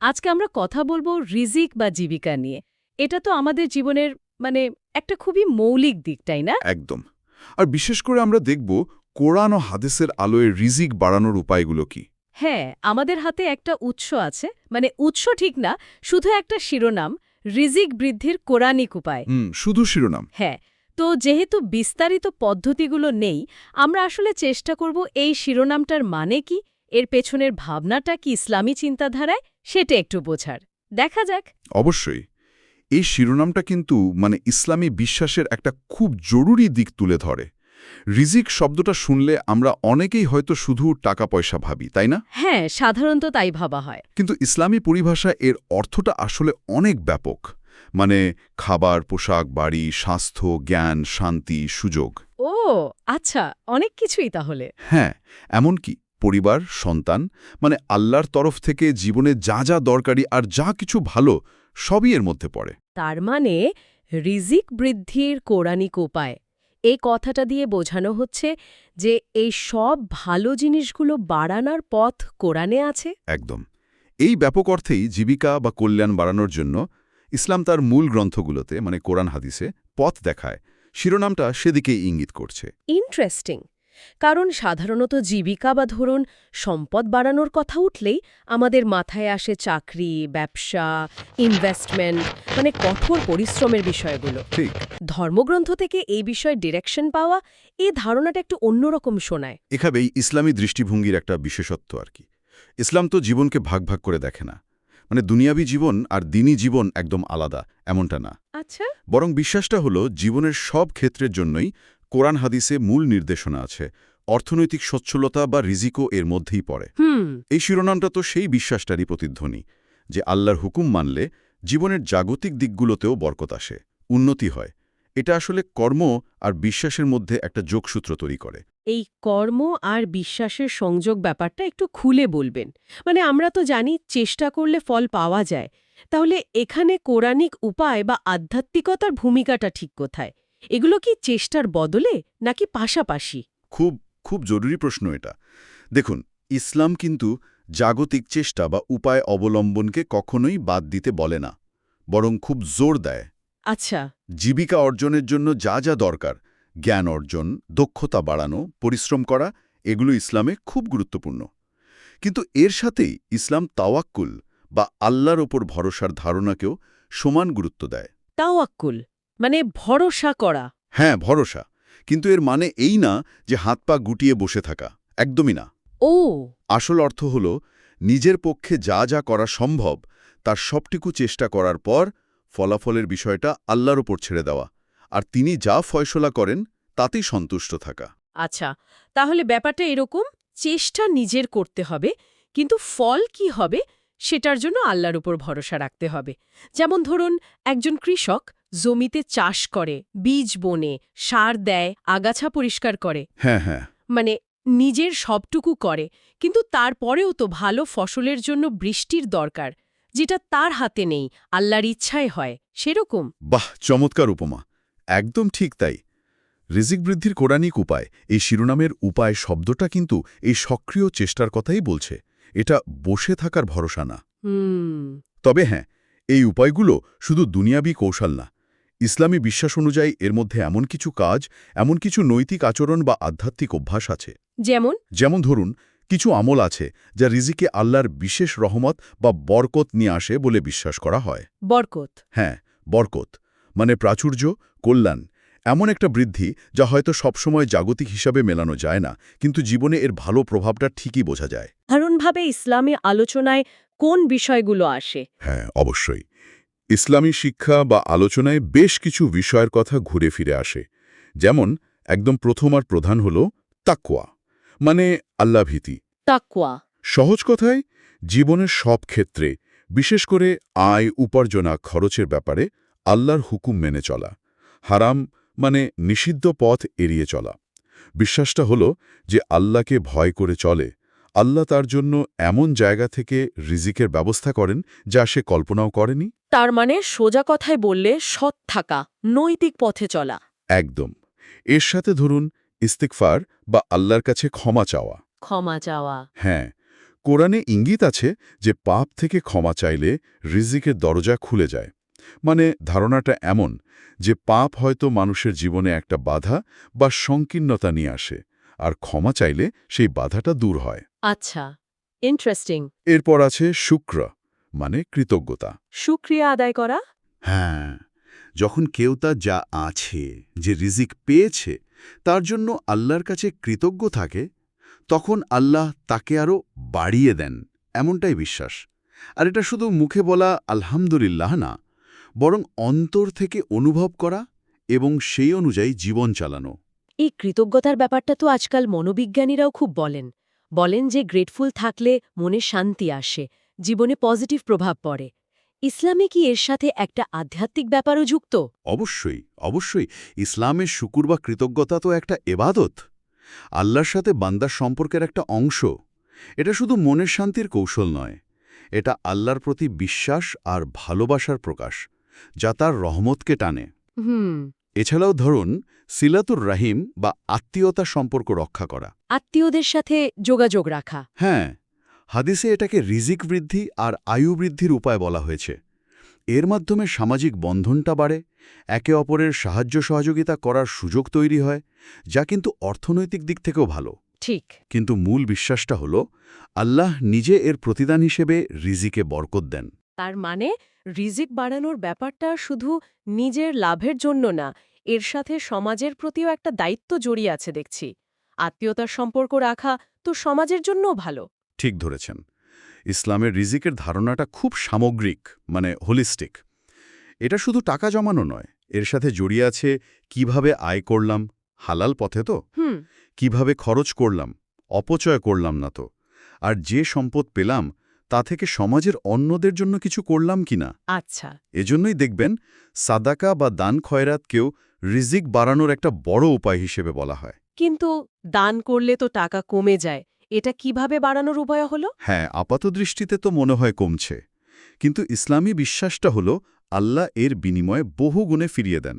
আজকে আমরা কথা বলবো রিজিক বা জীবিকা নিয়ে। এটা তো আমাদের জীবনের মানে একটা খুবই মৌলিক দিক, তাই না? একদম। আর বিশেষ করে আমরা দেখব কোরআন ও হাদিসের আলোয় রিজিক বাড়ানোর উপায়গুলো কি। হ্যাঁ, আমাদের হাতে একটা উৎস আছে, মানে উৎস ঠিক না, শুধু একটা শিরোনাম, রিজিক বৃদ্ধির কোরআনিক উপায়। শুধু শিরোনাম। হ্যাঁ, তো যেহেতু বিস্তারিত পদ্ধতিগুলো নেই, আমরা আসলে চেষ্টা করব এই শিরোনামটার মানে কি, এর পেছনের ভাবনাটা কি ইসলামী চিন্তাধারায়, সেটা একটু বোঝার। দেখা যাক। অবশ্যই। এই শিরোনামটা কিন্তু ইসলামী বিশ্বাসের একটা খুব জরুরি দিক তুলে ধরে। রিজিক শব্দটা শুনলে আমরা অনেকেই হয়তো শুধু টাকা পয়সা ভাবি, তাই না? হ্যাঁ, সাধারণত তাই ভাবা হয়। কিন্তু ইসলামী পরিভাষায় এর অর্থটা আসলে অনেক ব্যাপক। খাবার, পোশাক, বাড়ি, স্বাস্থ্য, জ্ঞান, শান্তি, সুযোগ। ও আচ্ছা, অনেক কিছুই তাহলে। হ্যাঁ, এমনকি পরিবার, সন্তান, আল্লাহর তরফ থেকে জীবনে যা যা দরকারি আর যা কিছু ভালো সবই এর মধ্যে পড়ে। তার মানে রিজিক বৃদ্ধির কোরআনিক উপায়, এই কথাটা দিয়ে বোঝানো হচ্ছে যে এই সব ভালো জিনিসগুলো বাড়ানোর পথ কোরআনে আছে। একদম। এই ব্যাপক অর্থেই জীবিকা বা কল্যাণ বাড়ানোর জন্য ইসলাম তার মূল গ্রন্থগুলোতে কোরআন হাদিসে পথ দেখায়। শিরোনামটা সেদিকেই ইঙ্গিত করছে। ইন্টারেস্টিং। কারণ সাধারণত জীবিকা বা ধরুন সম্পদ বাড়ানোর কথা উঠলেই আমাদের মাথায় আসে চাকরি, ব্যবসা, ইনভেস্টমেন্ট, মানে কঠোর পরিশ্রমের বিষয়গুলো। ঠিক। ধর্মগ্রন্থ থেকে এই বিষয়ে ডিরেকশন পাওয়া, এই ধারণাটা একটু অন্যরকম শোনায়। এখানেই ইসলামী দৃষ্টিভঙ্গির একটা বিশেষত্ব আর কি। ইসলাম তো জীবনকে ভাগ ভাগ করে দেখে না। দুনিয়াবী জীবন আর দিনী জীবন একদম আলাদা, এমনটা না। আচ্ছা। বরং বিশ্বাসটা হলো জীবনের সব ক্ষেত্রের জন্যই কোরআন হাদিসে মূল নির্দেশনা আছে। অর্থনৈতিক সচ্ছলতা বা রিজিকও এর মধ্যেই পড়ে। এই শিরোনামটা তো সেই বিশ্বাসটারই প্রতিধ্বনি যে আল্লাহর হুকুম মানলে জীবনের জাগতিক দিকগুলোতেও বরকত আসে, উন্নতি হয়। এটা আসলে কর্ম আর বিশ্বাসের মধ্যে একটা যোগসূত্র তৈরি করে। এই কর্ম আর বিশ্বাসের সংযোগ ব্যাপারটা একটু খুলে বলবেন। মানে আমরা তো জানি চেষ্টা করলে ফল পাওয়া যায়, তাহলে এখানে কোরআনিক উপায় বা আধ্যাত্মিকতার ভূমিকাটা ঠিক কোথায়? এগুলো কি চেষ্টার বদলে নাকি পাশাপাশি? খুব খুব জরুরি প্রশ্ন এটা। দেখুন, ইসলাম কিন্তু জাগতিক চেষ্টা বা উপায় অবলম্বনকে কখনোই বাদ দিতে বলে না, বরং খুব জোর দেয়। আচ্ছা। জীবিকা অর্জনের জন্য যা যা দরকার, জ্ঞান অর্জন, দক্ষতা বাড়ানো, পরিশ্রম করা, এগুলো ইসলামে খুব গুরুত্বপূর্ণ। কিন্তু এর সাথেই ইসলাম তাওয়াক্কুল বা আল্লাহর ওপর ভরসার ধারণাকেও সমান গুরুত্ব দেয়। তাওয়াক্কুল মানে ভরসা করা। হ্যাঁ, ভরসা। কিন্তু এর মানে এই না যে হাত পা গুটিয়ে বসে থাকা, একদমই না। ও আসল অর্থ হল নিজের পক্ষে যা যা করা সম্ভব তার সবটুকু চেষ্টা করার পর ফলাফলের বিষয়টা আল্লাহর ওপর ছেড়ে দেওয়া, আর তিনি যা ফয়সলা করেন তাতেই সন্তুষ্ট থাকা। আচ্ছা, তাহলে ব্যাপারটা এরকম, চেষ্টা নিজের করতে হবে, কিন্তু ফল কি হবে সেটার জন্য আল্লাহর উপর ভরসা রাখতে হবে। যেমন ধরুন একজন কৃষক জমিতে চাষ করে, বীজ বোনে, সার দেয়, আগাছা পরিষ্কার করে, হ্যাঁ হ্যাঁ। মানে নিজের সবটুকু করে, কিন্তু তারপরেও তো ভালো ফসলের জন্য বৃষ্টির দরকার, যেটা তার হাতে নেই, আল্লাহর ইচ্ছায় হয়, সেরকম। বাহ, চমৎকার উপমা। একদম ঠিক তাই। রিজিক বৃদ্ধির কোরআনিক উপায়, এই শিরোনামের উপায় শব্দটা কিন্তু এই সক্রিয় চেষ্টার কথাই বলছে। এটা বসে থাকার ভরসা না। তবে হ্যাঁ, এই উপায়গুলো শুধু দুনিয়াবী কৌশল না। ইসলামী বিশ্বাস অনুযায়ী এর মধ্যে এমন কিছু কাজ, এমন কিছু নৈতিক আচরণ বা আধ্যাত্মিক অভ্যাস আছে। যেমন ধরুন, কিছু আমল আছে যা রিজিকে আল্লাহর বিশেষ রহমত বা বরকত নিয়ে আসে বলে বিশ্বাস করা হয়। বরকত? হ্যাঁ, বরকত প্রাচুর্য, কল্যাণ, এমন একটা বৃদ্ধি যা হয়তো সবসময় জাগতিক হিসাবে মেলানো যায় না, কিন্তু জীবনে এর ভালো প্রভাবটা ঠিকই বোঝা যায়। সাধারণভাবে ইসলামী আলোচনায় কোন বিষয়গুলো আসে? হ্যাঁ, অবশ্যই। ইসলামী শিক্ষা বা আলোচনায় বেশ কিছু বিষয়ের কথা ঘুরে ফিরে আসে। যেমন একদম প্রথম আর প্রধান হল তাকওয়া, আল্লাহভীতি। তাকওয়া সহজ কথায়, জীবনের সব ক্ষেত্রে, বিশেষ করে আয় উপার্জনা খরচের ব্যাপারে আল্লাহর হুকুম মেনে চলা, হারাম নিষিদ্ধ পথ এড়িয়ে চলা। বিশ্বাসটা হলো যে আল্লাহকে ভয় করে চলে, আল্লাহ তার জন্য এমন জায়গা থেকে রিজিকের ব্যবস্থা করেন যা সে কল্পনাও করেনি। তার মানে সোজা কথায় বললে সৎ থাকা, নৈতিক পথে চলা। একদম। এর সাথে ধরুন ইস্তিগফার বা আল্লাহর কাছে ক্ষমা চাওয়া। ক্ষমা চাওয়া। হ্যাঁ, কোরআনে ইঙ্গিত আছে যে পাপ থেকে ক্ষমা চাইলে রিজিকের দরজা খুলে যায়। মানে ধারণাটা এমন যে পাপ হয়তো মানুষের জীবনে একটা বাধা বা সংকীর্ণতা নিয়ে আসে, আর ক্ষমা চাইলে সেই বাধাটা দূর হয়। আচ্ছা, ইন্টারেস্টিং। এরপর আছে শুক্র, মানে কৃতজ্ঞতা। শুকরিয়া আদায় করা? হ্যাঁ, যখন কেউ তার যা আছে, যে রিজিক পেয়েছে, তার জন্য আল্লাহর কাছে কৃতজ্ঞ থাকে, তখন আল্লাহ তাকে আরও বাড়িয়ে দেন, এমনটাই বিশ্বাস। আর এটা শুধু মুখে বলা আলহামদুলিল্লাহ না, বরং অন্তর থেকে অনুভব করা এবং সেই অনুযায়ী জীবন চালানো। এই কৃতজ্ঞতার ব্যাপারটা তো আজকাল মনোবিজ্ঞানীরাও খুব বলেন। বলেন যে গ্রেটফুল থাকলে মনে শান্তি আসে, জীবনে পজিটিভ প্রভাব পড়ে। ইসলামে কি এর সাথে একটা আধ্যাত্মিক ব্যাপারও যুক্ত? অবশ্যই, অবশ্যই। ইসলামের শুকুর বা কৃতজ্ঞতা তো একটা এবাদত, আল্লাহর সাথে বান্দার সম্পর্কের একটা অংশ। এটা শুধু মনের শান্তির কৌশল নয়, এটা আল্লাহর প্রতি বিশ্বাস আর ভালোবাসার প্রকাশ, যা তার রহমতকে টানে। হুম। এছাড়াও ধরুন সিলাতুর রাহিম বা আত্মীয়তা সম্পর্ক রক্ষা করা। আত্মীয়দের সাথে যোগাযোগ রাখা। হ্যাঁ, হাদিসে এটাকে রিজিক বৃদ্ধি আর আয়ু বৃদ্ধির উপায় বলা হয়েছে। এর মাধ্যমে সামাজিক বন্ধনটা বাড়ে, একে অপরের সাহায্য সহযোগিতা করার সুযোগ তৈরি হয়, যা কিন্তু অর্থনৈতিক দিক থেকেও ভালো। ঠিক। কিন্তু মূল বিশ্বাসটা হলো আল্লাহ নিজে এর প্রতিদান হিসেবে রিজিকে বরকত দেন। তার মানে রিজিক বাড়ানোর ব্যাপারটা শুধু নিজের লাভের জন্য না, এর সাথে সমাজের প্রতিও একটা দায়িত্ব জড়িয়ে আছে দেখছি। আত্মীয়তার সম্পর্ক রাখা তো সমাজের জন্যও ভালো। ঠিক ধরেছেন। ইসলামের রিজিকের ধারণাটা খুব সামগ্রিক, মানে হোলিস্টিক। এটা শুধু টাকা জমানো নয়, এর সাথে জড়িয়ে আছে কিভাবে আয় করলাম, হালাল পথে তো, হুম। কিভাবে খরচ করলাম, অপচয় করলাম না তো, আর যে সম্পদ পেলাম তা থেকে সমাজের অন্যদের জন্য কিছু করলাম কিনা। আচ্ছা। এজন্যই দেখবেন সাদাকা বা দান খয়রাতকেও রিজিক বাড়ানোর একটা বড় উপায় হিসেবে বলা হয়। কিন্তু দান করলে তো টাকা কমে যায়, এটা কিভাবে বাড়ানোর উপায় হলো? হ্যাঁ, আপাতদৃষ্টিতে তো মনে হয় কমছে, কিন্তু ইসলামী বিশ্বাসটা হলো আল্লাহ এর বিনিময়ে বহু গুণে ফিরিয়ে দেন।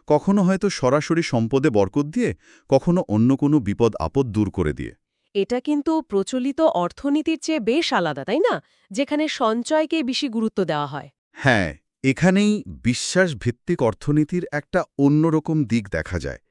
কখনো হয়তো সরাসরি সম্পদে বরকত দিয়ে, কখনো অন্য কোনো বিপদ আপদ দূর করে দিয়ে। এটা কিন্তু প্রচলিত অর্থনীতির চেয়ে বেশ আলাদা, তাই না? যেখানে সঞ্চয়কে বেশি গুরুত্ব দেওয়া হয়। হ্যাঁ, এখানেই বিশ্বাসভিত্তিক অর্থনীতির একটা অন্যরকম দিক দেখা যায়।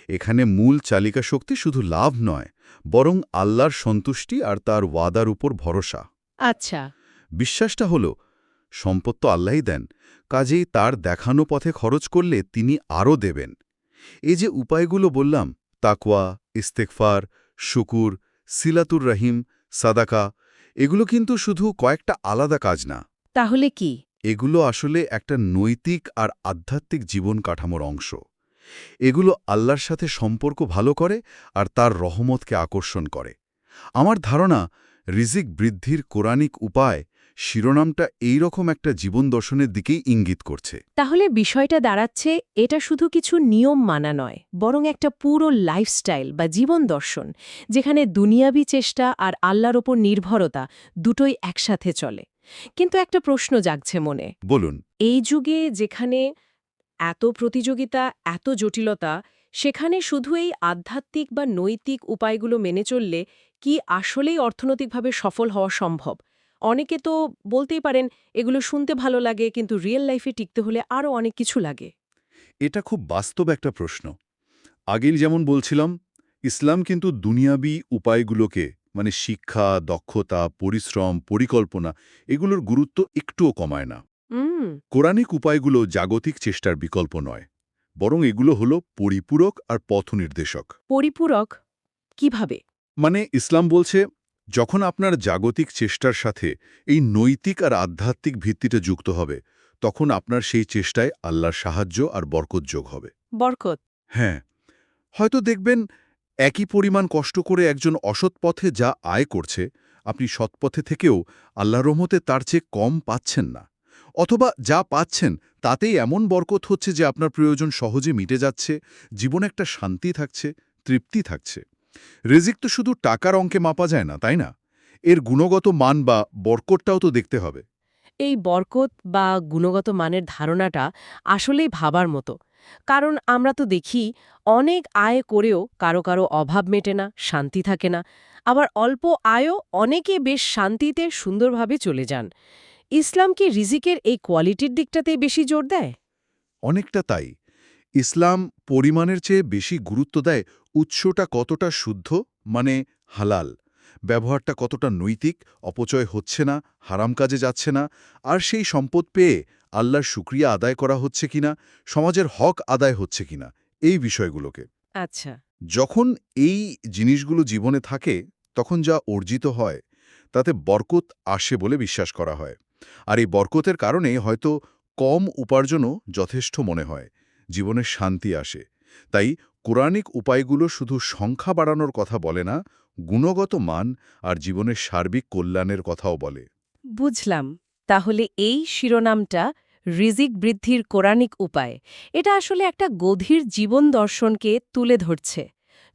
এখানে মূল চালিকা শক্তি শুধু লাভ নয়, বরং আল্লাহর সন্তুষ্টি আর তার ওয়াদার উপর ভরসা। আচ্ছা। বিশ্বাসটা হলো সম্পদ তো আল্লাহই দেন, কাজেই তার দেখানো পথে খরচ করলে তিনি আরও দেবেন। এই যে উপায়গুলো বললাম, তাকওয়া, ইস্তেগফার, শুকুর, সিলাতুর রহিম, সাদাকা, এগুলো কিন্তু শুধু কয়েকটা আলাদা কাজ না। তাহলে কি? এগুলো আসলে একটা নৈতিক আর আধ্যাত্মিক জীবন কাঠামোর অংশ। এগুলো আল্লাহর সাথে সম্পর্ক ভালো করে আর তার রহমতকে আকর্ষণ করে। আমার ধারণা রিজিক বৃদ্ধির কোরআনিক উপায় শিরোনামটা এই রকম একটা জীবন দর্শনের দিকেই ইঙ্গিত করছে। তাহলে বিষয়টা দাঁড়াচ্ছে এটা শুধু কিছু নিয়ম মানা নয়, বরং একটা পুরো লাইফস্টাইল বা জীবন দর্শন, যেখানে দুনিয়াবি চেষ্টা আর আল্লাহর ওপর নির্ভরতা দুটোই একসাথে চলে। কিন্তু একটা প্রশ্ন জাগছে মনে। বলুন। এই যুগে যেখানে এত প্রতিযোগিতা, এত জটিলতা, সেখানে শুধু এই আধ্যাত্মিক বা নৈতিক উপায়গুলো মেনে চললে কি আসলেই অর্থনৈতিকভাবে সফল হওয়া সম্ভব? অনেকে তো বলতেই পারেন এগুলো শুনতে ভালো লাগে, কিন্তু রিয়েল লাইফে টিকতে হলে আরও অনেক কিছু লাগে। এটা খুব বাস্তব একটা প্রশ্ন। আগেই যেমন বলছিলাম, ইসলাম কিন্তু দুনিয়াবি উপায়গুলোকে, মানে শিক্ষা, দক্ষতা, পরিশ্রম, পরিকল্পনা, এগুলোর গুরুত্ব একটুও কমায় না। হুম। কোরআনিক উপায়গুলো জাগতিক চেষ্টার বিকল্প নয়, বরং এগুলো হলো পরিপূরক আর পথনির্দেশক। পরিপূরক কিভাবে? মানে ইসলাম বলছে, যখন আপনার জাগতিক চেষ্টার সাথে এই নৈতিক আর আধ্যাত্মিক ভিত্তিটা যুক্ত হবে, তখন আপনার সেই চেষ্টায় আল্লাহর সাহায্য আর বরকত যোগ হবে। বরকত। হ্যাঁ, হয়তো দেখবেন একই পরিমাণ কষ্ট করে একজন অসৎ পথে যা আয় করছে, আপনি সৎপথে থেকেও আল্লাহর রহমতে তার চেয়ে কম পাচ্ছেন না। অথবা যা পাচ্ছেন তাতেই এমন বরকত হচ্ছে যে আপনার প্রয়োজন সহজে মিটে যাচ্ছে, জীবনে একটা শান্তি থাকছে, তৃপ্তি থাকছে। রিজিক তো শুধু টাকার অঙ্কে মাপা যায় না, তাই না? এর গুণগত মান বা বরকতটাও তো দেখতে হবে। এই বরকত বা গুণগত মানের ধারণাটা আসলেই ভাবার মতো। কারণ আমরা তো দেখি অনেক আয় করেও কারো কারো অভাব মেটে না, শান্তি থাকে না। আবার অল্প আয়ও অনেকে বেশ শান্তিতে সুন্দরভাবে চলে যান। ইসলাম কি রিজিকের এই কোয়ালিটির দিকটাতেই বেশি জোর দেয়? অনেকটা তাই। ইসলাম পরিমাণের চেয়ে বেশি গুরুত্ব দেয় উৎসটা কতটা শুদ্ধ, মানে হালাল, ব্যবহারটা কতটা নৈতিক, অপচয় হচ্ছে না, হারাম কাজে যাচ্ছে না, আর সেই সম্পদ পেয়ে আল্লাহর শুকরিয়া আদায় করা হচ্ছে কিনা, সমাজের হক আদায় হচ্ছে কিনা, এই বিষয়গুলোকে। আচ্ছা। যখন এই জিনিসগুলো জীবনে থাকে তখন যা অর্জিত হয় তাতে বরকত আসে বলে বিশ্বাস করা হয়। আর এই বরকতের কারণে হয়তো কম উপার্জনও যথেষ্ট মনে হয়, জীবনে শান্তি আসে। তাই কোরআনিক উপায়গুলো শুধু সংখ্যা বাড়ানোর কথা বলে না, গুণগত মান আর জীবনের সার্বিক কল্যাণের কথাও বলে। বুঝলাম। তাহলে এই শিরোনামটা রিজিক বৃদ্ধির কোরআনিক উপায়, এটা আসলে একটা গভীর জীবন দর্শনকে তুলে ধরছে।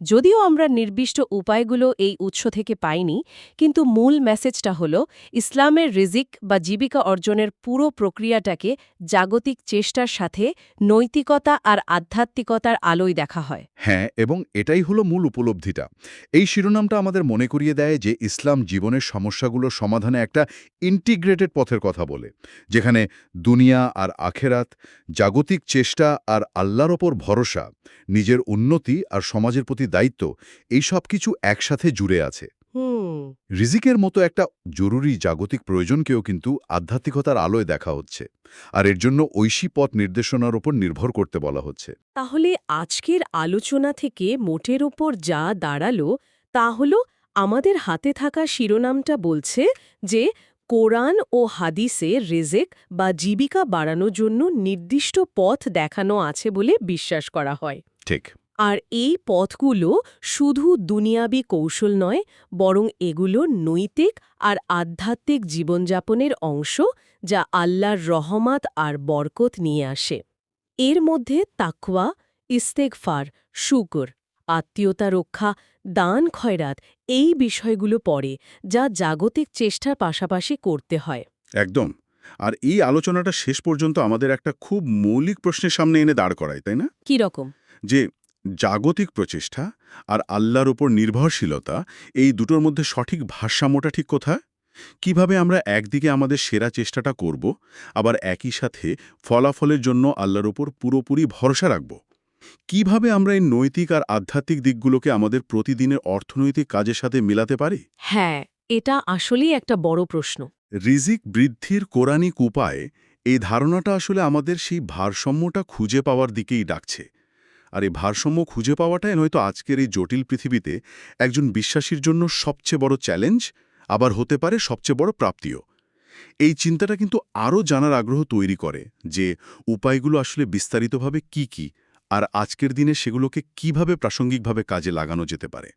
যদিও আমরা নির্দিষ্ট উপায়গুলো এই উৎস থেকে পাইনি, কিন্তু মূল মেসেজটা হলো ইসলামের রিজিক বা জীবিকা অর্জনের পুরো প্রক্রিয়াটাকে জাগতিক চেষ্টার সাথে নৈতিকতা আর আধ্যাত্মিকতার আলোয় দেখা হয়। হ্যাঁ, এবং এটাই হলো মূল উপলব্ধিটা। এই শিরোনামটা আমাদের মনে করিয়ে দেয় যে ইসলাম জীবনের সমস্যাগুলোর সমাধানে একটা ইন্টিগ্রেটেড পথের কথা বলে, যেখানে দুনিয়া আর আখেরাত, জাগতিক চেষ্টা আর আল্লাহর ওপর ভরসা, নিজের উন্নতি আর সমাজের প্রতি দায়িত্ব, এই সব কিছু একসাথে জুড়ে আছে। রিজিকের মতো একটা জরুরি জাগতিক প্রয়োজনকেও কিন্তু আধ্যাত্মিকতার আলোয় দেখা হচ্ছে, আর এর জন্য ঐশী পথ নির্দেশনার উপর নির্ভর করতে বলা হচ্ছে। তাহলে আজকের আলোচনা থেকে মোটের ওপর যা দাঁড়ালো তা হলো আমাদের হাতে থাকা শিরোনামটা বলছে যে কোরআন ও হাদিসে রিজিক বা জীবিকা বাড়ানোর জন্য নির্দিষ্ট পথ দেখানো আছে বলে বিশ্বাস করা হয়। ঠিক। আর এই পথগুলো শুধু দুনিয়াবি কৌশল নয়, বরং এগুলো নৈতিক আর আধ্যাত্মিক জীবনযাপনের অংশ, যা আল্লাহর রহমত আর বরকত নিয়ে আসে। এর মধ্যে তাকওয়া, ইস্তেগফার, শুকর, আত্মীয়তা রক্ষা, দান খয়রাত এই বিষয়গুলো পড়ে, যা জাগতিক চেষ্টার পাশাপাশি করতে হয়। একদম। আর এই আলোচনাটা শেষ পর্যন্ত আমাদের একটা খুব মৌলিক প্রশ্নের সামনে এনে দাঁড় করায়, তাই না? কি রকম? যে জাগতিক প্রচেষ্টা আর আল্লাহর উপর নির্ভরশীলতা, এই দুটোর মধ্যে সঠিক ভারসাম্যটা ঠিক কোথায়? কিভাবে আমরা একদিকে আমাদের সেরা চেষ্টাটা করব, আবার একই সাথে ফলাফলের জন্য আল্লাহর উপর পুরোপুরি ভরসা রাখব? কিভাবে আমরা এই নৈতিক আর আধ্যাত্মিক দিকগুলোকে আমাদের প্রতিদিনের অর্থনৈতিক কাজের সাথে মেলাতে পারি? হ্যাঁ, এটা আসলেই একটা বড় প্রশ্ন। রিজিক বৃদ্ধির কোরআনিক উপায়, এই ধারণাটা আসলে আমাদের সেই ভারসাম্যটা খুঁজে পাওয়ার দিকেই ডাকছে। আর এই ভারসাম্য খুঁজে পাওয়াটাই নয়তো আজকের এই জটিল পৃথিবীতে একজন বিশ্বাসীর জন্য সবচেয়ে বড় চ্যালেঞ্জ, আবার হতে পারে সবচেয়ে বড় প্রাপ্তিও। এই চিন্তাটা কিন্তু আরও জানার আগ্রহ তৈরি করে যে উপায়গুলো আসলে বিস্তারিতভাবে কি, আর আজকের দিনে সেগুলোকে কিভাবে প্রাসঙ্গিকভাবে কাজে লাগানো যেতে পারে।